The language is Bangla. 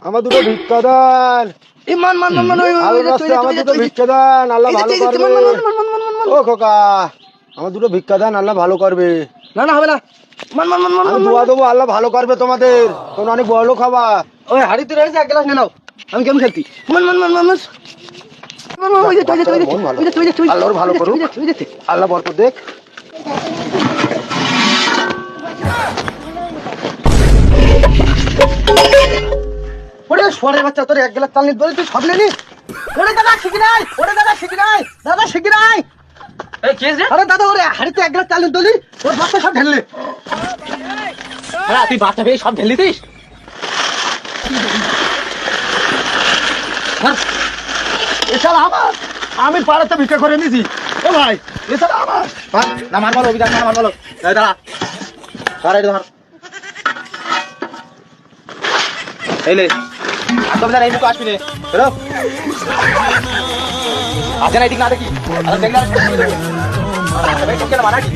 আমার দুটো ভিক্ষা দেন। মান মান মান মান আমার দুটো ভিক্ষা দেন, আল্লাহ ভালো করবে। ও খোকা, আমার দুটো ভিক্ষা দেন, আল্লাহ ভালো করবে। না না হবে না, মান মান মান মান আমি দোয়া দেবো, আল্লাহ ভালো করবে তোমাদের। তোমরা অনেক বড় লোক হবা। ওই হাড়িতে রয়েছে, এক গ্লাস নিয়ে নাও, আমি কেমন খেলতি। মান মান মান মান মান আল্লাহর ভালো করুক, আল্লাহ বরকত দেখ। ওরে সরে বাচ্চা, তোর এক গ্লাস চাল নিতে বলে তুই সব নিলি। ওরে দাদা শিখি নাই, ওরে দাদা শিখি নাই, দাদা শিখি নাই। আরে দাদা, ওরে হাড়িতে এক গ্লাস চাল নিতে বলি, ওর বাচ্চা সব ঢেললে। তুই বাচ্চা পেয়ে সব ঢেলে দিস। এছাড়া আমার, আমি পাড়াতে ভিক্ষা করে নিয়েছি। ও ভাই, এছাড়া আমার না মার বলো, অভিযান মার বলো। দাঁড়া দাঁড়া, ধর এলে একদম এই মুখে আসবি নে। আসে না এদিক না দেখি, দেখলে মারা কি